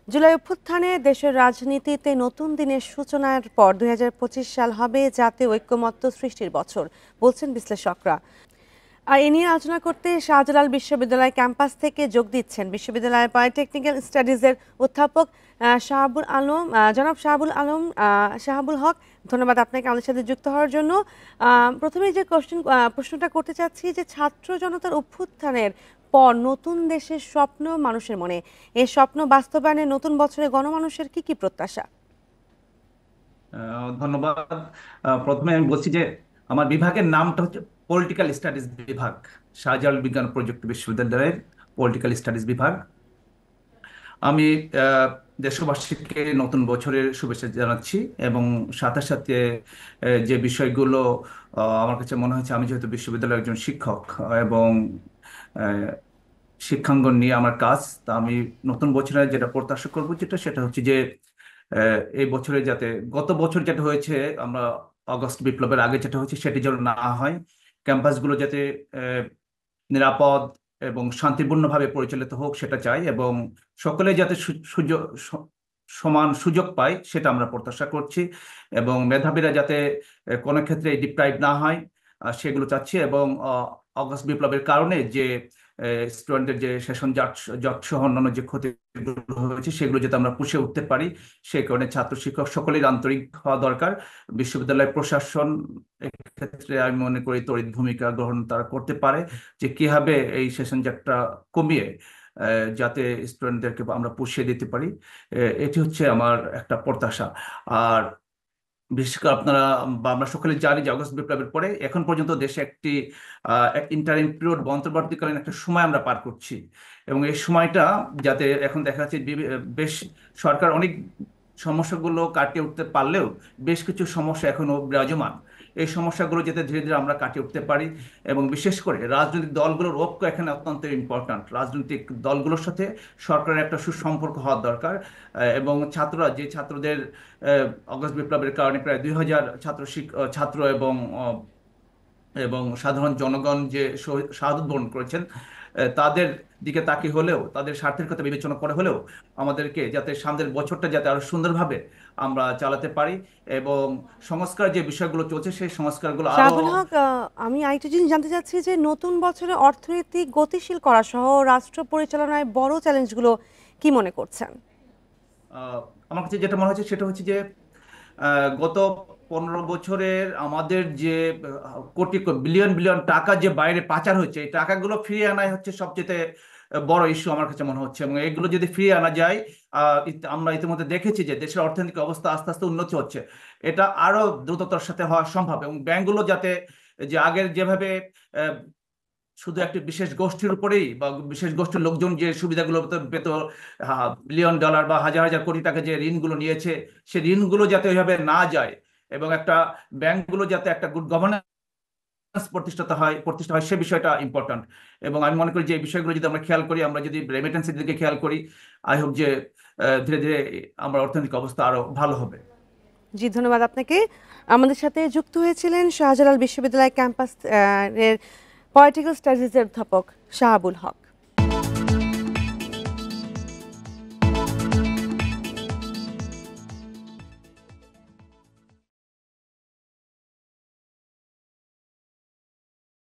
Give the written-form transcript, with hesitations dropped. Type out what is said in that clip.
জুলাই অভ্যুত্থানে দেশের রাজনীতিতে নতুন দিনের সূচনার পর ২০২৫ সাল হবে জাতীয় ঐক্যমত্য সৃষ্টির বছর বলছেন বিশ্লেষকরা। আর এ নিয়ে আলোচনা করতে শাহজালাল বিশ্ববিদ্যালয় ক্যাম্পাস থেকে যোগ দিচ্ছেন বিশ্ববিদ্যালয়ের পলিটেকনিক্যাল স্টাডিজের অধ্যাপক শাহাবুল আলম, জনাব শাহাবুল আলম, শাহাবুল হক। ধন্যবাদ আপনাকে আমাদের সাথে যুক্ত হওয়ার জন্য। প্রথমে যে প্রশ্নটা করতে চাচ্ছি যে ছাত্র জনতার অভ্যুত্থানের পর নতুন দেশের স্বপ্ন মানুষের মনে, এই স্বপ্ন বাস্তবায়নে নতুন বছরে গণমানুষের কি কি প্রত্যাশা? ধন্যবাদ। প্রথমে আমি বলছি যে আমার বিভাগের নামটা হচ্ছে পলিটিক্যাল স্টাডিজ বিভাগ, শাহজালাল বিজ্ঞান ও প্রযুক্তি বিশ্ববিদ্যালয়ের পলিটিক্যাল স্টাডিজ বিভাগ। আমি দেশবাসীকে নতুন বছরের শুভেচ্ছা জানাচ্ছি এবং সাথে সাথে যে বিষয়গুলো আমার কাছে মনে হচ্ছে, আমি যেহেতু বিশ্ববিদ্যালয়ের একজন শিক্ষক এবং আহ, শিক্ষাঙ্গন নিয়ে আমার কাজ, তা আমি নতুন বছরে যেটা প্রত্যাশা করবো সেটা হচ্ছে যে এই বছরে যাতে গত বছর যেটা হয়েছে, আমরা অগস্ট বিপ্লবের আগে যেটা হয়েছে সেটি যেন না হয়। ক্যাম্পাসগুলো যাতে আহ, নিরাপদ এবং শান্তিপূর্ণভাবে পরিচালিত হোক সেটা চাই, এবং সকলে যাতে সুযোগ সমান সুযোগ পায় সেটা আমরা প্রত্যাশা করছি, এবং মেধাবীরা যাতে কোনো ক্ষেত্রে ডিপ্রাইভ না হয় সেগুলো চাচ্ছি। এবং অগস্ট বিপ্লবের কারণে যে স্টুডেন্টদের যে সেশন জট জট সহ অন্যান্য যে ক্ষতিগুলো হয়েছে সেগুলো যাতে আমরা পুষে উঠতে পারি, সেই কারণে ছাত্র শিক্ষক সকলের আন্তরিক হওয়া দরকার। বিশ্ববিদ্যালয় প্রশাসন ক্ষেত্রে আমি মনে করি তড়িৎ ভূমিকা গ্রহণ তারা করতে পারে, যে কিভাবে এই সেশন জটটা কমিয়ে যাতে স্টুডেন্টদেরকে আমরা পুষিয়ে দিতে পারি। এটি হচ্ছে আমার একটা প্রত্যাশা। আর বিশেষ করে আপনারা বা আমরা সকলে জানি যে অগস্ট বিপ্লবের পরে এখন পর্যন্ত দেশে একটি ইন্টারিম পিরিয়ড বা অন্তর্বর্তীকালীন একটা সময় আমরা পার করছি, এবং এই সময়টা যাতে এখন দেখা যাচ্ছে বেশ সরকার অনেক সমস্যাগুলো কাটিয়ে উঠতে পারলেও বেশ কিছু সমস্যা এখনো বিরাজমান। এই সমস্যাগুলো যাতে ধীরে ধীরে আমরা কাটিয়ে উঠতে পারি, এবং বিশেষ করে রাজনৈতিক দলগুলোর ঐক্য এখানে অত্যন্ত ইম্পর্ট্যান্ট। রাজনৈতিক দলগুলোর সাথে সরকারের একটা সুসম্পর্ক হওয়া দরকার। এবং ছাত্ররা যে ছাত্রদের অগস্ট বিপ্লবের কারণে প্রায় ২,০০০ ছাত্র এবং এবং সাধারণ জনগণ যে শাহাদত বরণ করেছেন, তাদের দিকে তাকিয়ে হলেও, তাদের স্বার্থের কথা বিবেচনা করে হলেও আমাদেরকে যাতে সামনের বছরটা যাতে আরো সুন্দরভাবে আমরা চালাতে পারি, এবং সংস্কার যে বিষয়গুলো চলছে সেই সংস্কারগুলো আরো। শাহাবুল হক, আমি আরেকটা জিনিস জানতে চাচ্ছি যে নতুন বছরে অর্থনীতি গতিশীল করা সহ রাষ্ট্র পরিচালনায় বড় চ্যালেঞ্জগুলো কি মনে করছেন? আহ, আমার কাছে যেটা মনে হচ্ছে সেটা হচ্ছে যে গত 15 বছরের আমাদের যে কোটি বিলিয়ন বিলিয়ন টাকা যে বাইরে পাচার হচ্ছে, এই টাকাগুলো ফিরিয়ে আনাই হচ্ছে সবচেয়ে বড় ইস্যু আমার কাছে মনে হচ্ছে। এবং এগুলো যদি ফিরিয়ে আনা যায়, আমরা ইতিমধ্যে দেখেছি যে দেশের অর্থনৈতিক অবস্থা আস্তে আস্তে উন্নতি হচ্ছে। এটা আরো দ্রুততার সাথে হওয়া সম্ভব, এবং ব্যাংকগুলো যাতে যে আগের যেভাবে শুধু একটি বিশেষ গোষ্ঠীর উপরেই বা বিশেষ গোষ্ঠীর লোকজন যে সুবিধাগুলো পেত, বিলিয়ন ডলার বা হাজার হাজার কোটি টাকা যে ঋণগুলো নিয়েছে, সেই ঋণগুলো যাতে ওইভাবে না যায়, এবং একটা ব্যাংকগুলো যাতে একটা গুড গভর্নেন্স প্রতিষ্ঠা হয় সে বিষয়টা ইম্পর্ট্যান্ট। এবং আমি মনে করি যে এই বিষয়গুলো যদি আমরা খেয়াল করি, আমরা যদি রেমিটেন্সের দিকে খেয়াল করি, আই হোপ যে ধীরে ধীরে আমার অর্থনৈতিক অবস্থা আরো ভালো হবে। জি, ধন্যবাদ আপনাকে। আমাদের সাথে যুক্ত হয়েছিলেন শাহজালাল বিশ্ববিদ্যালয় ক্যাম্পাস এর পলিটিক্যাল স্টাডিজের অধ্যাপক শাহাবুল হক।